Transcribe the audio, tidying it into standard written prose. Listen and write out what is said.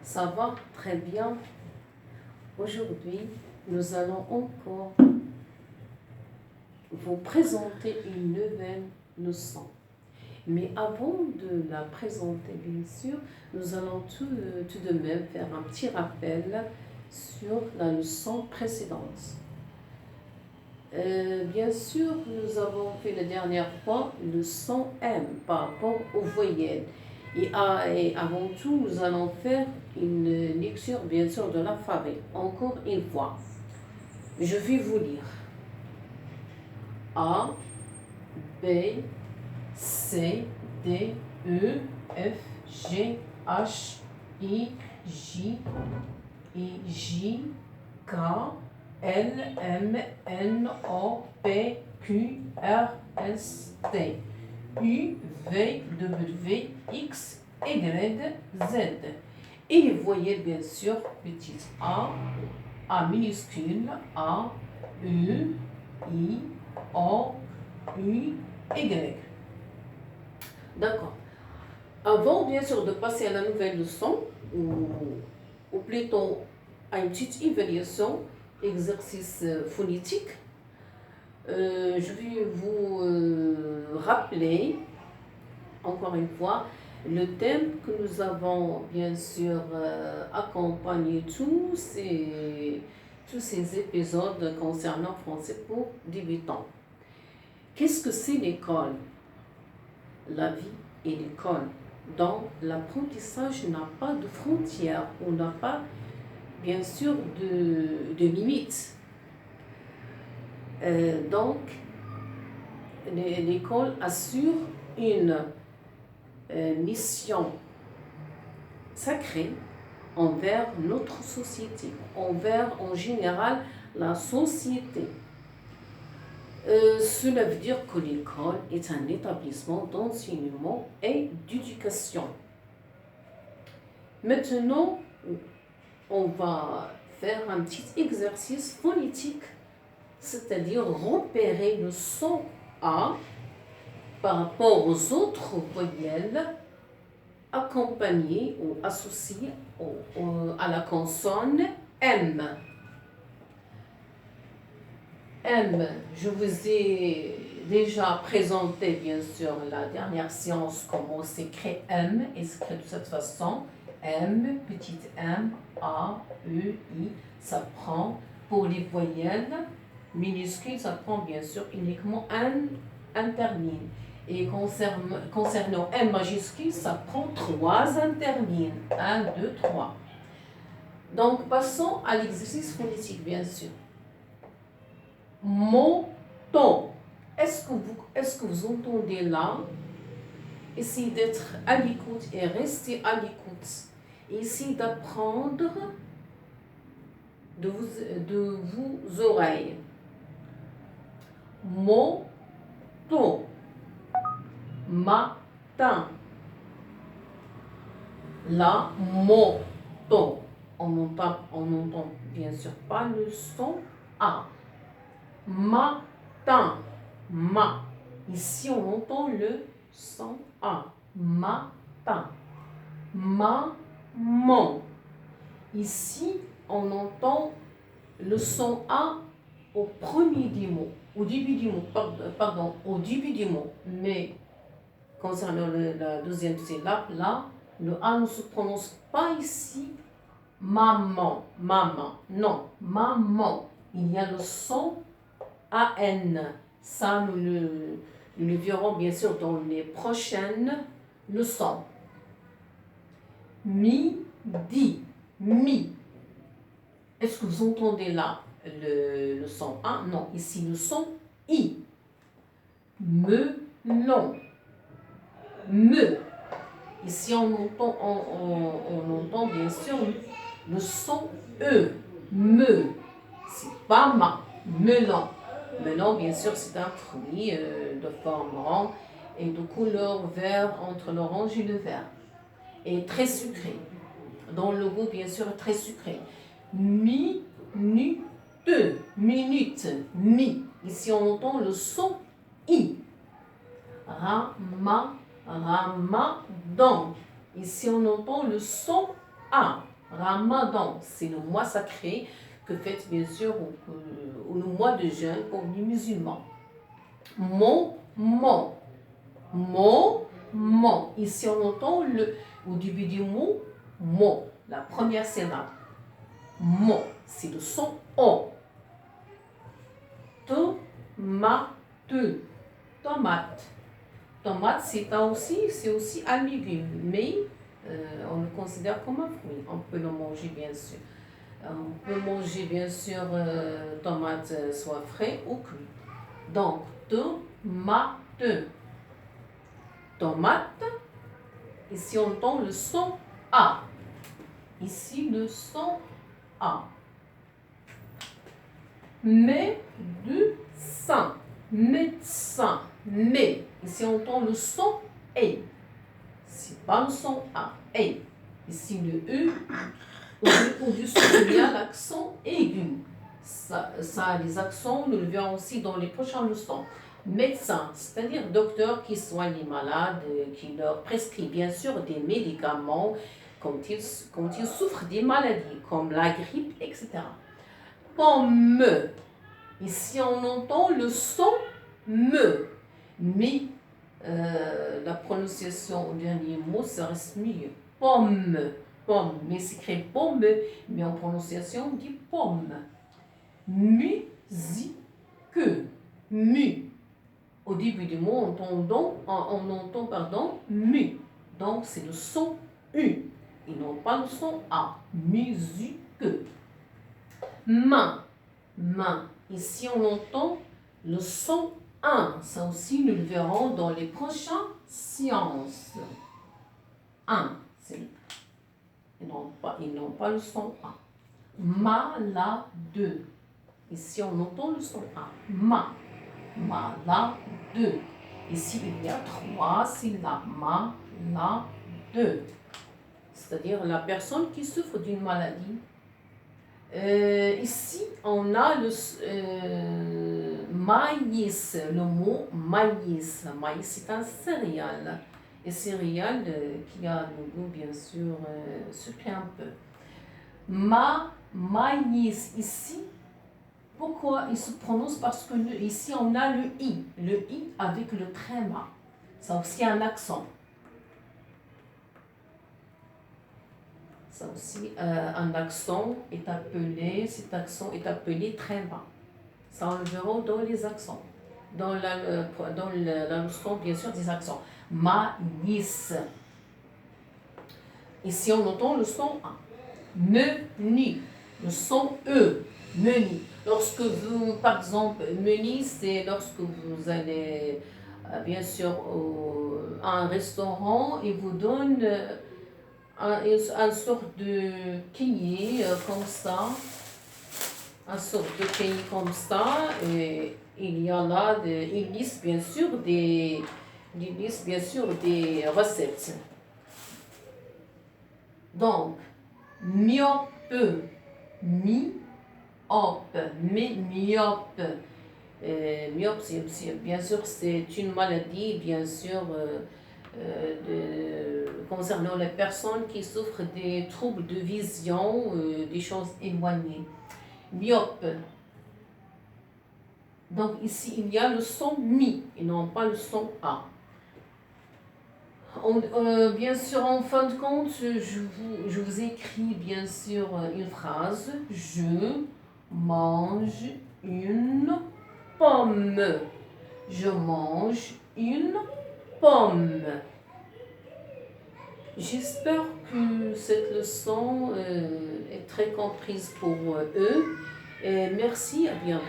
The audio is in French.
Ça va très bien. Aujourd'hui, nous allons encore vous présenter une nouvelle leçon. Mais avant de la présenter, bien sûr, nous allons tout de même faire un petit rappel sur la leçon précédente. Bien sûr, nous avons fait la dernière fois le son M par rapport aux voyelles. Et avant tout, nous allons faire une lecture, bien sûr, de l'alphabet. Encore une fois, je vais vous lire. A, B, C, D, E, F, G, H, I, J, K, L, M, N, O, P, Q, R, S, T, U, V, W, X, Y, Z. Et les voyelles, bien sûr, petites A minuscule, A, E, I, O, U, Y. D'accord. Avant, bien sûr, de passer à la nouvelle leçon, ou plutôt à une petite évaluation, exercice phonétique, je vais vous rappeler, encore une fois, le thème que nous avons bien sûr accompagné tous ces épisodes concernant français pour débutants. Qu'est-ce que c'est l'école? La vie et l'école. Donc, l'apprentissage n'a pas de frontières, on n'a pas, bien sûr, de limites. Donc, l'école assure une mission sacrée envers notre société, envers en général la société. Cela veut dire que l'école est un établissement d'enseignement et d'éducation. Maintenant, on va faire un petit exercice phonétique, c'est-à-dire repérer le son A par rapport aux autres voyelles accompagnées ou associées à la consonne M. M, je vous ai déjà présenté, bien sûr, la dernière séance, comment s'écrit M, et s'écrit de cette façon. M, petite m, A, E, I, ça prend, pour les voyelles minuscules, ça prend bien sûr uniquement un termine. Et concernant M majuscule, ça prend 3 intermines. 1, 2, 3. Donc, passons à l'exercice phonétique, bien sûr. Monton. Est-ce que vous entendez là? Essayez d'être à l'écoute et restez à l'écoute. Essayez d'apprendre de vos oreilles. Monton. Matin. Là, monton. On n'entend bien sûr pas le son A. Matin. Ma. Ici, on entend le son A. Matin. Maman. Ici, on entend le son A au premier du mot, au début du mot, pardon, au début du mot. Mais concernant la deuxième syllabe, là, le A ne se prononce pas ici. Maman, maman, non, maman. Il y a le son AN. Ça, nous le verrons bien sûr dans les prochaines leçons. Midi, mi. Est-ce que vous entendez là le son A? Non, ici le son I. Melon, me. Ici on entend bien sûr le son E. Me. C'est pas ma. Melon. Melon, bien sûr, c'est un fruit de forme ronde et de couleur vert entre l'orange et le vert. Et très sucré. Dans le goût, bien sûr, très sucré. Minute. Minute. Mi. Ici, on entend le son I. Ramadan. Ici, on entend le son A. Ramadan, c'est le mois sacré que fête bien sûr le mois de jeûne pour les musulmans. Mon, mon, mon. Ici on entend au début du mot, mon, la première syllabe. Mon, c'est le son O. Tomate, tomate. Tomate, c'est aussi un légume, mais on le considère comme un fruit. On peut le manger, bien sûr. On peut manger, bien sûr, tomate soit frais ou cuit. Donc, tomate. Tomate. Ici, on entend le son A. Ici, le son A. Médecin. Médecin. Mais. Ici, on entend le son E. C'est pas le son A. E. Ici, le E. Au-dessus, il y a l'accent aigu. Ça, les accents, nous le verrons aussi dans les prochaines leçons. Médecin, c'est-à-dire docteur qui soigne les malades, qui leur prescrit bien sûr des médicaments quand ils souffrent des maladies, comme la grippe, etc. Pomme. Ici, on entend le son me. Mais la prononciation au dernier mot, ça reste mieux. Pomme. Pomme. Mais c'est écrit pomme, mais en prononciation, on dit pomme. Musique. Mu. Au début du mot, on entend mu. Donc, c'est le son U. Et non pas le son A. Musique. Main. Main. Ici, on entend le son 1. Ça aussi, nous le verrons dans les prochaines séances. 1. Ils n'ont pas le son A. Malade. Ici, on entend le son A. Malade. Ici, il y a 3 syllabes. Malade. C'est-à-dire la personne qui souffre d'une maladie. Ici, on a le maïs, le mot maïs. Maïs, c'est un céréale. Et céréales qui a le goût, bien sûr, sucré un peu. Maïs, ici, pourquoi il se prononce? Parce que ici, on a le I. Le I avec le tréma. Ça aussi un accent. Ça aussi, un accent est appelé, cet accent est appelé tréma. Ça, on le verra dans les accents. Dans la leçon, bien sûr, des accents. Maïs. Ici, on entend le son A. Menu. Le son E. Menu. Lorsque vous, par exemple, menu, c'est lorsque vous allez, bien sûr, à un restaurant, il vous donne un sorte de cahier comme ça. Un sorte de cahier comme ça. Et il y a là, il liste bien sûr des recettes. Donc, myope, myope. Myope, bien sûr, c'est une maladie, bien sûr, concernant les personnes qui souffrent des troubles de vision, des choses éloignées. Myope. Donc ici, il y a le son mi et non pas le son A. Bien sûr, en fin de compte, je vous écris bien sûr une phrase. Je mange une pomme. Je mange une pomme. J'espère que cette leçon est très comprise pour eux. Et merci, à bientôt.